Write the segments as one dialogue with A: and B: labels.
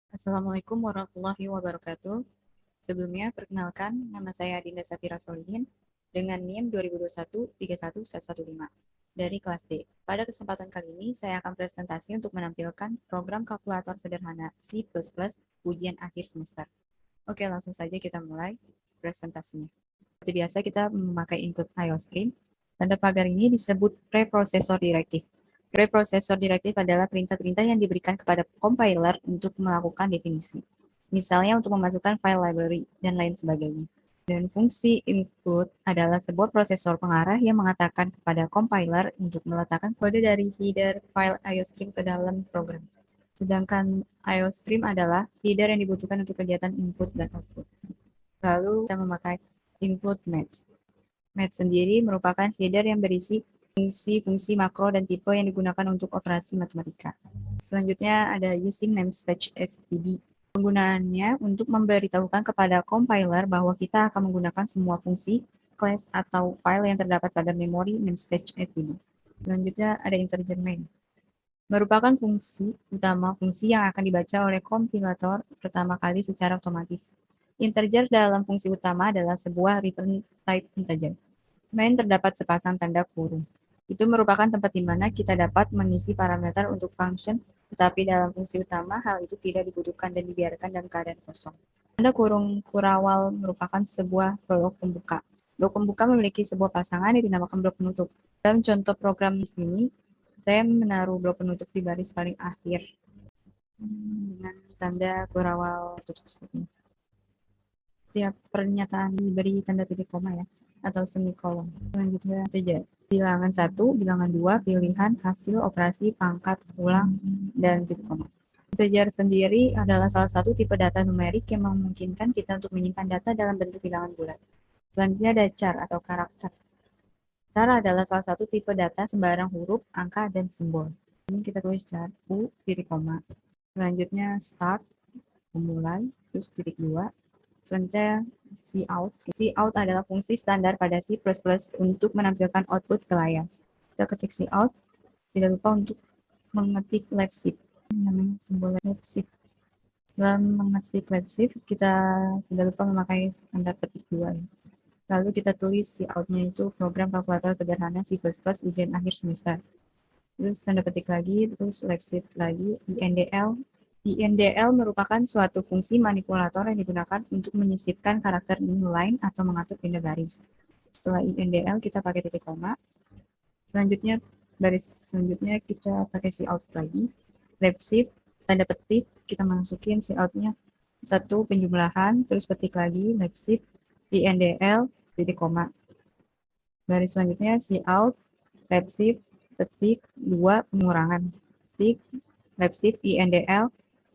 A: Assalamualaikum warahmatullahi wabarakatuh. Sebelumnya, perkenalkan, nama saya Dinda Safira Solihin dengan NIM 2021-31115 dari kelas D. Pada kesempatan kali ini, saya akan presentasi untuk menampilkan program kalkulator sederhana C++ ujian akhir semester. Oke, langsung saja kita mulai presentasinya. Seperti biasa, kita memakai input IOStream. Tanda pagar ini disebut preprocessor directive. Preprocessor directive adalah perintah-perintah yang diberikan kepada compiler untuk melakukan definisi. Misalnya untuk memasukkan file library dan lain sebagainya. Dan fungsi input adalah sebuah prosesor pengarah yang mengatakan kepada compiler untuk meletakkan kode dari header file IOStream ke dalam program. Sedangkan IOStream adalah header yang dibutuhkan untuk kegiatan input dan output. Lalu kita memakai input math. Math sendiri merupakan header yang berisi fungsi-fungsi makro dan tipe yang digunakan untuk operasi matematika. Selanjutnya ada using namespace std. Penggunaannya untuk memberitahukan kepada compiler bahwa kita akan menggunakan semua fungsi, class, atau file yang terdapat pada memori namespace std. Selanjutnya ada integer main. Merupakan fungsi utama fungsi yang akan dibaca oleh kompilator pertama kali secara otomatis. Integer dalam fungsi utama adalah sebuah return type integer. Main terdapat sepasang tanda kurung. Itu merupakan tempat di mana kita dapat mengisi parameter untuk function, tetapi dalam fungsi utama hal itu tidak dibutuhkan dan dibiarkan dalam keadaan kosong. Tanda kurung kurawal merupakan sebuah blok pembuka. Blok pembuka memiliki sebuah pasangan yang dinamakan blok penutup. Dalam contoh program di sini, saya menaruh blok penutup di baris paling akhir dengan tanda kurawal tutup seperti ini. Setiap pernyataan diberi tanda titik koma ya, atau semikolon. Selanjutnya saja. Bilangan 1, bilangan 2, pilihan, hasil, operasi, pangkat, ulang, dan titik koma. Integer sendiri adalah salah satu tipe data numerik yang memungkinkan kita untuk menyimpan data dalam bentuk bilangan bulat. Selanjutnya ada char atau karakter. Char adalah salah satu tipe data sembarang huruf, angka, dan simbol. Ini kita tulis char, U, titik koma. Selanjutnya start, memulai, terus titik 2. Selanjutnya cout. Cout adalah fungsi standar pada C++ untuk menampilkan output ke layar. Kita ketik cout, tidak lupa untuk mengetik left shift. Namanya simbol left shift. Setelah mengetik left shift, kita tidak lupa memakai tanda petik 2. Lalu kita tulis cout-nya itu program kalkulator sederhana C++ ujian akhir semester. Terus tanda petik lagi, terus left shift lagi, INDL. INDL merupakan suatu fungsi manipulator yang digunakan untuk menyisipkan karakter inline atau mengatur pindah baris. Setelah INDL kita pakai titik koma. Selanjutnya baris selanjutnya kita pakai cout lagi. Left shift, tanda petik, kita masukin cout-nya satu penjumlahan, terus petik lagi, left shift, INDL, titik koma. Baris selanjutnya cout, left shift, petik, 2 pengurangan, petik, left shift, INDL,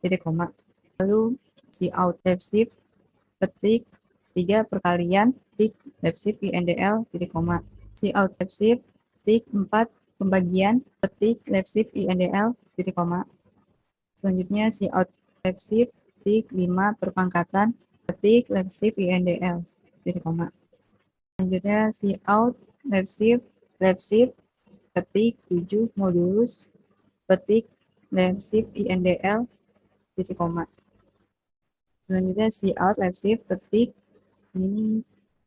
A: titik koma. Lalu cout left shift, petik, 3 perkalian, petik, left shift, INDL, titik koma. Cout left shift, petik, 4 pembagian, petik, left shift, INDL, titik koma. Selanjutnya cout left shift, petik, 5 perpangkatan, petik, left shift, INDL, titik koma. Selanjutnya cout left shift, petik, 7 modulus, petik, left shift, INDL, titik koma. Selanjutnya cout left shift, petik, ini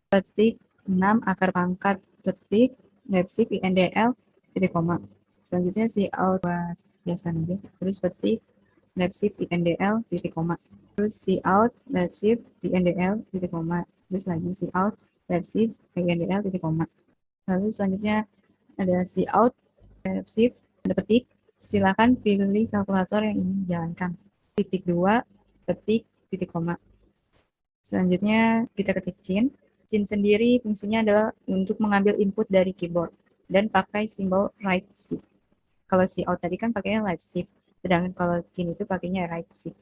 A: petik, 6 akar pangkat, petik, left shift, INDL, titik koma. Selanjutnya cout buat biasa aja, terus petik, left shift, INDL, titik koma. Terus cout left shift, INDL, titik koma. Terus lagi cout left shift, INDL, titik koma. Lalu selanjutnya ada cout left shift, ada petik, silakan pilih kalkulator yang ingin dijalankan. Titik 2, petik, titik koma. Selanjutnya kita ketik cin. Cin sendiri fungsinya adalah untuk mengambil input dari keyboard dan pakai simbol right shift. Kalau cout tadi kan pakainya left shift, sedangkan kalau cin itu pakainya right shift.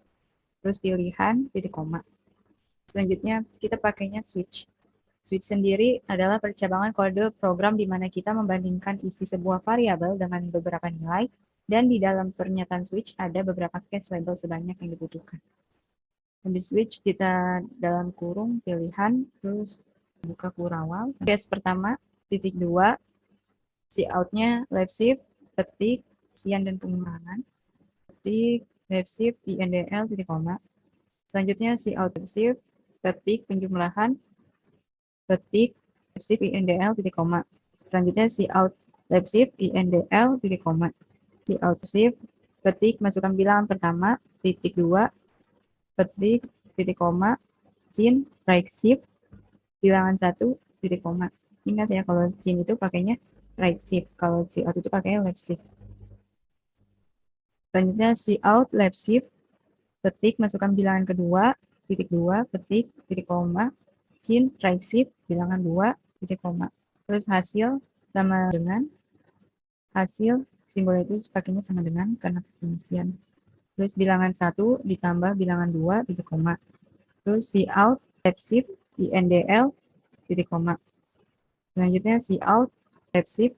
A: Terus pilihan, titik koma. Selanjutnya kita pakainya switch. Switch sendiri adalah percabangan kode program di mana kita membandingkan isi sebuah variabel dengan beberapa nilai, dan di dalam pernyataan switch ada beberapa case label sebanyak yang dibutuhkan. Habis switch kita dalam kurung pilihan, terus buka kurawal. Case pertama, titik 2, cout-nya left shift, petik, isian dan pengurangan, petik, left shift INDL titik koma. Selanjutnya cout left shift ketik penjumlahan ketik left shift INDL titik koma. Selanjutnya cout left shift INDL titik koma. Cout shift ketik masukkan bilangan pertama titik 2 ketik titik koma cin right shift bilangan 1 titik koma. Ingat ya, kalau cin itu pakainya right shift, kalau cout itu pakai left shift. Selanjutnya cout left shift ketik masukkan bilangan kedua titik 2 ketik titik koma cin right shift bilangan 2 titik koma. Terus hasil sama dengan hasil simbol itu pakainya sama dengan karena pengisian. Terus bilangan 1 ditambah bilangan 2 titik koma. Terus cout left shift INDL titik koma. Selanjutnya cout left shift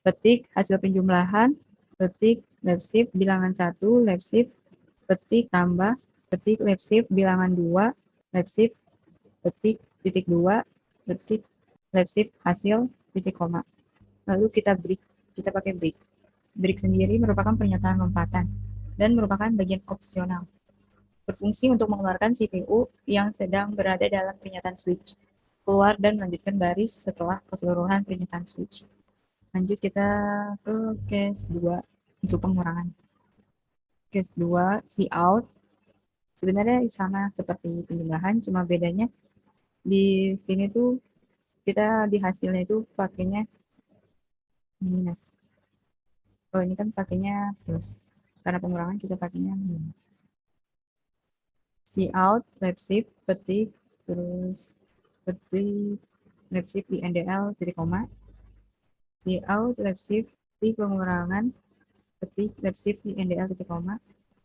A: ketik hasil penjumlahan ketik left shift bilangan 1 left shift ketik tambah ketik left shift bilangan 2 left shift ketik titik 2 ketik left shift hasil titik koma. Lalu kita pakai break. Break sendiri merupakan pernyataan lompatan dan merupakan bagian opsional. Berfungsi untuk mengeluarkan CPU yang sedang berada dalam pernyataan switch keluar dan melanjutkan baris setelah keseluruhan pernyataan switch. Lanjut kita ke case 2 untuk pengurangan. Case 2 cout sebenarnya sama seperti penjumlahan, cuma bedanya di sini tuh kita di hasilnya itu pakainya minus. Kalau ini kan pakainya plus. Karena pengurangan kita pakainya minus. Cout left shift ketik terus ketik left shift di NDL titik koma. Cout left shift di pengurangan ketik left shift di NDL titik koma.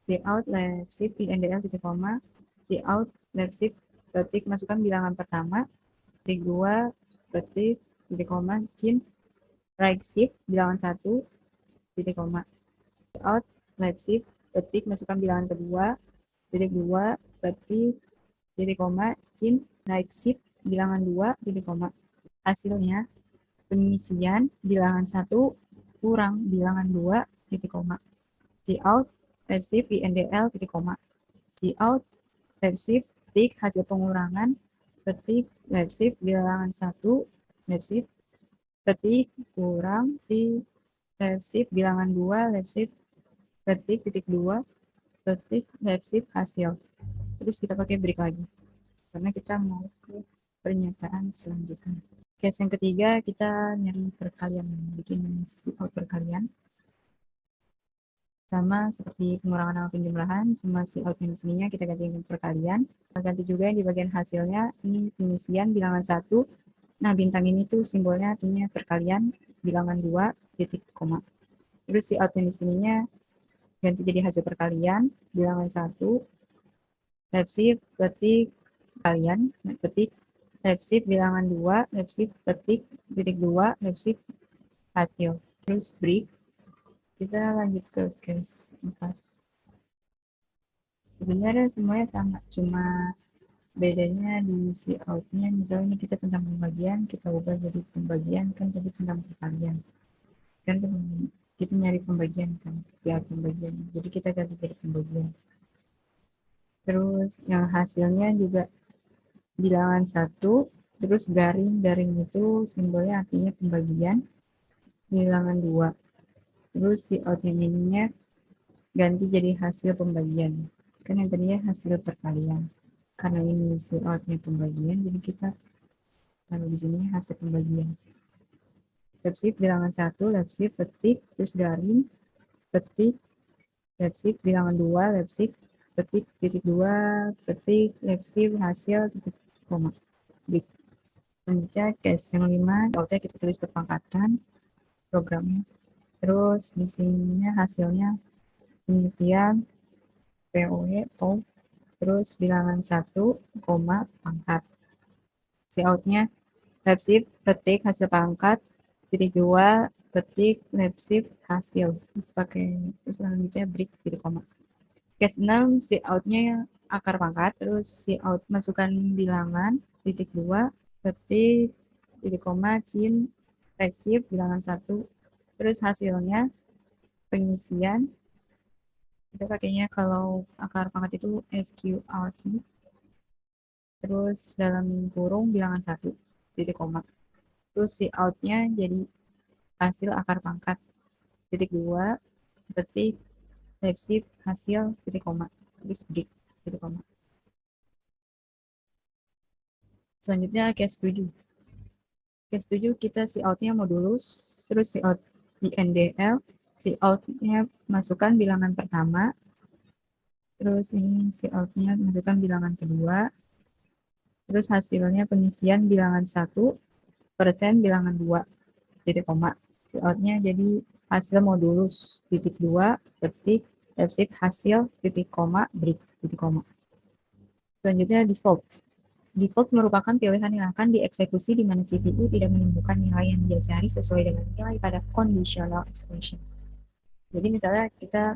A: Cout left shift di NDL titik koma. Cout left shift ketik masukkan bilangan pertama titik 2 ketik titik koma cin right shift bilangan 1 titik koma. Cout left shift ketik masukkan bilangan kedua titik 2 ketik titik koma cin right shift bilangan 2 titik koma. Hasilnya pengisian bilangan 1 kurang bilangan 2 titik koma. Cout left shift INDL titik koma. Cout left shift ketik hasil pengurangan ketik left shift bilangan 1 left shift ketik kurang di left shift bilangan 2 left shift ketik titik 2 ketik left shift hasil. Terus kita pakai break lagi karena kita mau ke pernyataan selanjutnya. Case yang ketiga kita nyari perkalian, bikin cout perkalian sama seperti pengurangan sama penjumlahan, cuma cout yang di sininya kita ganti dengan perkalian. Kita ganti juga yang di bagian hasilnya, ini pengisian bilangan 1. Nah, bintang ini tuh simbolnya artinya perkalian bilangan 2 titik koma. Terus cout yang di sininya ganti jadi hasil perkalian bilangan 1 left shift ketik kalian ketik left shift bilangan 2 left shift ketik titik 2 left shift hasil. Terus break. Kita lanjut ke case 4. Sebenarnya semuanya sama, cuma bedanya di cout-nya. Misalnya kita tentang pembagian, kita ubah jadi pembagian, kan tadi tentang perkalian. Kan kita nyari pembagian kan, cout pembagian. Jadi kita ganti jadi pembagian. Terus yang hasilnya juga bilangan 1, terus garing itu simbolnya artinya pembagian bilangan 2. Terus cout yang ininya ganti jadi hasil pembagian. Kan yang tadinya hasil perkalian. Karena ini cout-nya pembagian, jadi kita taruh di sini hasil pembagian. Left shift bilangan 1, left shift ketik, terus garing, ketik, left shift bilangan 2, left shift ketik, titik 2, ketik, left shift hasil, titik koma. Selanjutnya case yang 5, cout-nya kita tulis perpangkatan programnya. Terus di sininya hasilnya pengisian POE terus bilangan 1, pangkat. Cout-nya left shift ketik hasil pangkat titik 2 ketik left shift hasil pakai terus selanjutnya break titik koma. Case 6 cout-nya akar pangkat terus cout masukkan bilangan titik 2 ketik titik koma cin right shift bilangan 1 terus hasilnya pengisian Kita pakainya kalau akar pangkat itu sqrt, terus dalam kurung bilangan 1, titik koma. Terus si out-nya jadi hasil akar pangkat, titik 2, detik, type shift, hasil, titik koma. Terus break, titik koma. Selanjutnya case 7. Case 7 kita si out-nya modulus, terus si out di NDL, si out-nya masukkan bilangan pertama, terus ini si out-nya masukkan bilangan kedua, terus hasilnya pengisian bilangan 1% bilangan 2, titik koma. Si out-nya jadi hasil modulus, titik 2, detik, shift, hasil, titik koma, break, titik koma. Selanjutnya default. Default merupakan pilihan yang akan dieksekusi di mana CPU tidak menemukan nilai yang dia cari sesuai dengan nilai pada conditional expression. Jadi misalnya kita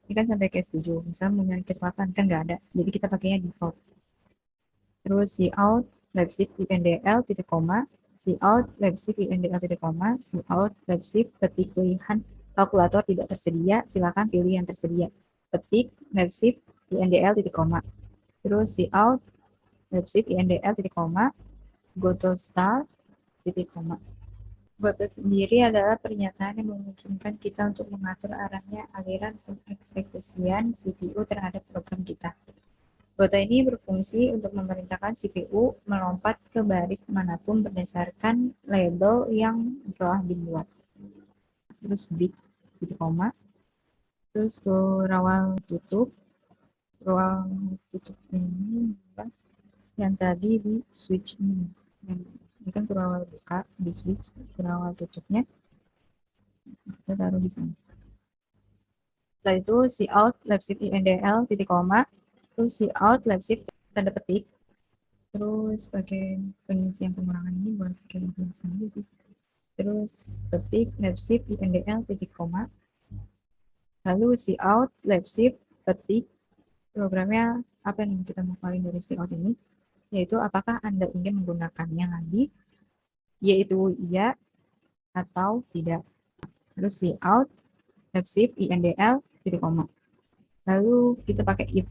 A: ini kan sampai case 7, misalnya mau nyari case 8 kan nggak ada, jadi kita pakainya default. Terus cout Leipzig INDL titik koma, cout Leipzig INDL titik koma, cout Leipzig ketik pilihan kalkulator tidak tersedia, silakan pilih yang tersedia. Ketik Leipzig INDL titik koma. Terus cout Leipzig INDL titik koma, go to start titik koma. Goto sendiri adalah pernyataan yang memungkinkan kita untuk mengatur arahnya aliran pengeksekusian CPU terhadap program kita. Goto ini berfungsi untuk memerintahkan CPU melompat ke baris manapun berdasarkan label yang telah dibuat. Terus bit, titik koma. Terus ke rawal tutup. Rawal tutup ini yang tadi di switch ini. Ini kan rawal buka di switch, rawal tutupnya kita taruh di sini. Setelah itu cout Leipzig INDL titik koma, terus cout Leipzig tanda petik, terus pakai pengisian pengurangan ini buat pakai pengisian aja sih. Terus petik Leipzig INDL titik koma, lalu cout Leipzig petik programnya apa yang kita mau keluarin dari cout ini, yaitu apakah Anda ingin menggunakannya lagi, yaitu iya atau tidak. Terus cout Leipzig INDL titik koma. Lalu kita pakai if.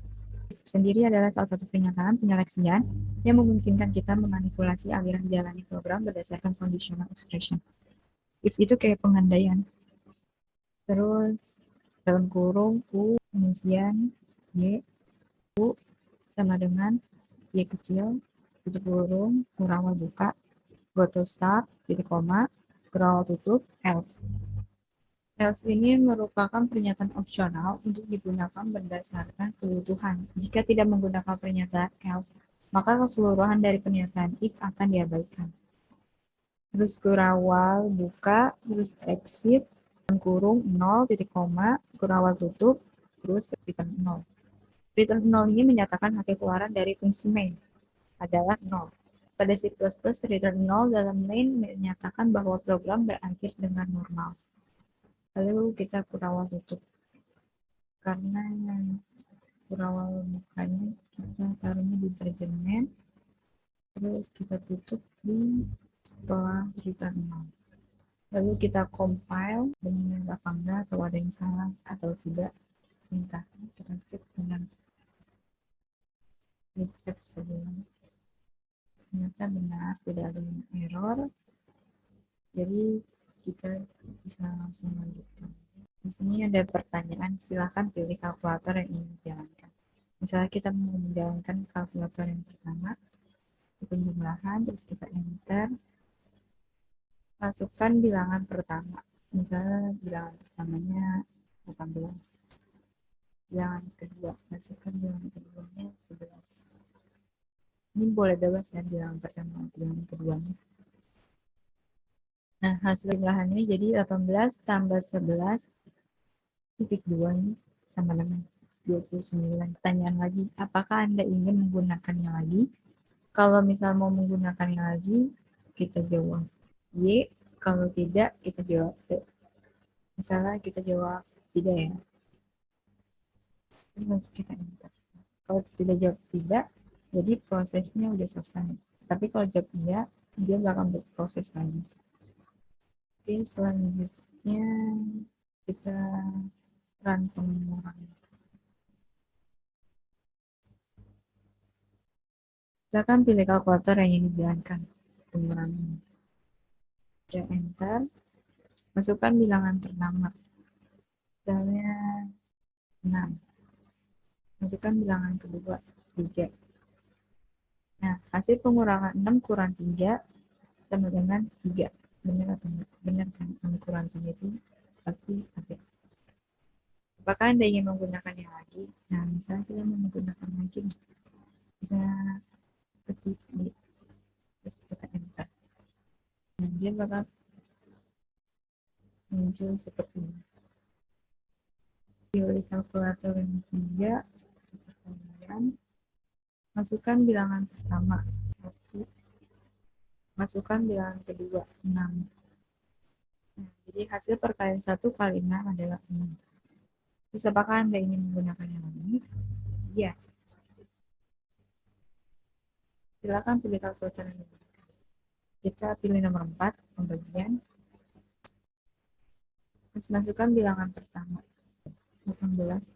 A: If sendiri adalah salah satu pernyataan penyeleksian yang memungkinkan kita memanipulasi aliran jalani program berdasarkan conditional expression. If itu kayak pengandaian. Terus dalam kurung U pengisian Y U sama dengan Y kecil tutup kurung kurawal buka go to start titik koma kurawal tutup else. Else ini merupakan pernyataan opsional untuk digunakan berdasarkan kebutuhan. Jika tidak menggunakan pernyataan else, maka keseluruhan dari pernyataan if akan diabaikan. Terus kurawal buka, terus exit, kurung 0, titik koma, kurawal tutup, terus return 0. Return 0 ini menyatakan hasil keluaran dari fungsi main adalah 0. Pada C++, return 0 dalam main menyatakan bahwa program berakhir dengan normal. Lalu kita kurawal tutup. Karena kurawal bukanya kita taruhnya di terjemahan, terus kita tutup di setelah return 0. Lalu kita compile dengan apa enggak atau ada yang salah atau tidak. Sebentar, kita cek dengan tab 11. Ternyata benar, tidak ada error. Jadi kita bisa langsung lanjutkan. Di sini ada pertanyaan, silakan pilih kalkulator yang ingin dijalankan. Misalnya kita mau menjalankan kalkulator yang pertama, penjumlahan, terus kita enter, masukkan bilangan pertama. Misalnya bilangan pertamanya 18. Bilangan kedua, masukkan bilangan keduanya 11. Ini boleh bebas ya bilangan pertama, bilangan keduanya. Nah, hasil bilangannya jadi 18 tambah 11 titik 2 ini sama dengan 29. Pertanyaan lagi, apakah Anda ingin menggunakannya lagi? Kalau misal mau menggunakannya lagi, kita jawab Y. Kalau tidak, kita jawab T. Misalnya kita jawab tidak ya. Terus kita enter. Kalau tidak jawab tidak, jadi prosesnya udah selesai. Tapi kalau jawab iya, dia bakal berproses lagi. Oke, selanjutnya kita run pengurangan. Silakan pilih kalkulator yang ingin dijalankan. Pengurangan. Ya, enter. Masukkan bilangan pertama. Misalnya 6. Masukkan bilangan kedua 3. Nah, hasil pengurangan 6 kurang 3 sama dengan 3. Benar atau enggak? Benar kan? 6 kurang 3 itu pasti ada. Apakah Anda ingin menggunakannya lagi? Nah, misalnya kita mau menggunakan lagi, kita ketik di kita enter. Nah, dia bakal muncul seperti ini. Pilih kalkulator yang 3, kemudian masukkan bilangan pertama 1, masukkan bilangan kedua 6. Nah, jadi hasil perkalian 1 kali 6 adalah 6. Terus apakah Anda ingin menggunakannya lagi? Ya. Silakan pilih kalkulator yang digunakan. Kita pilih nomor 4, pembagian. Terus masukkan bilangan pertama 18.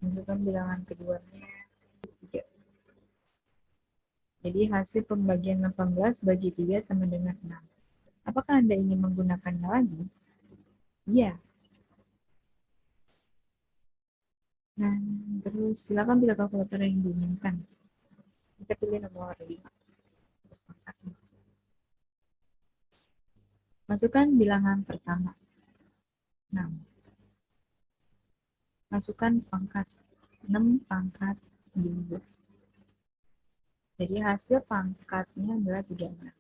A: Masukkan bilangan keduanya 3. Jadi hasil pembagian 18 bagi 3 sama dengan 6. Apakah Anda ingin menggunakannya lagi? Iya. Nah, terus silakan pilih kalkulator yang diinginkan. Kita pilih nomor 5. Masukkan bilangan pertama 6. Masukkan pangkat 6 pangkat 2. Jadi hasil pangkatnya adalah 36.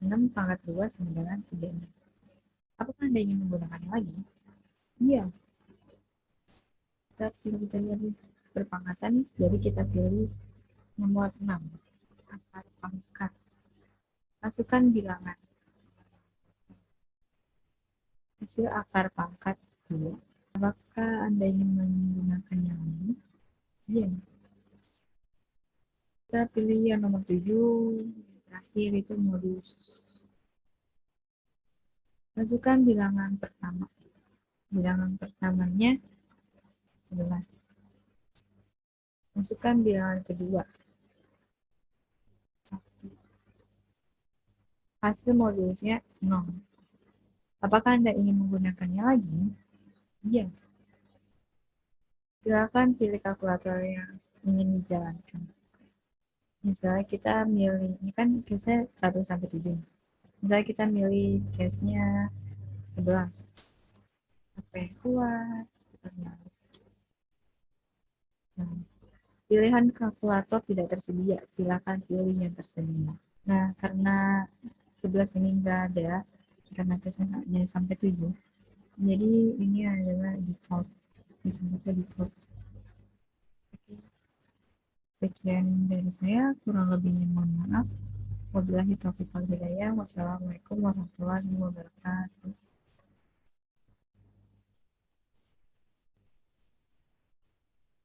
A: 6 pangkat 2 sama dengan 36. Apakah Anda ingin menggunakannya lagi? Iya. Kita lihat berpangkatan, jadi kita pilih nomor 6. Akar pangkat. Masukkan bilangan. Hasil akar pangkat 2. Apakah Anda ingin menggunakannya lagi? Iya. Kita pilih yang nomor 7. Terakhir itu modus. Masukkan bilangan pertama. Bilangan pertamanya 11. Masukkan bilangan kedua. 1. Hasil modulusnya 0. Apakah Anda ingin menggunakannya lagi? Iya. Silakan pilih kalkulator yang ingin dijalankan. Misalnya kita milih, ini kan case-nya 1 sampai 7. Misalnya kita milih case-nya 11. Apa yang kuat? Nah, pilihan kalkulator tidak tersedia. Silakan pilih yang tersedia. Nah, karena 11 ini enggak ada, karena case-nya hanya sampai 7. Jadi ini adalah default. Disebutnya default. Sekian dari saya, kurang lebihnya mohon maaf. Wabillahi taufiq wal hidayah. Wassalamualaikum warahmatullahi wabarakatuh.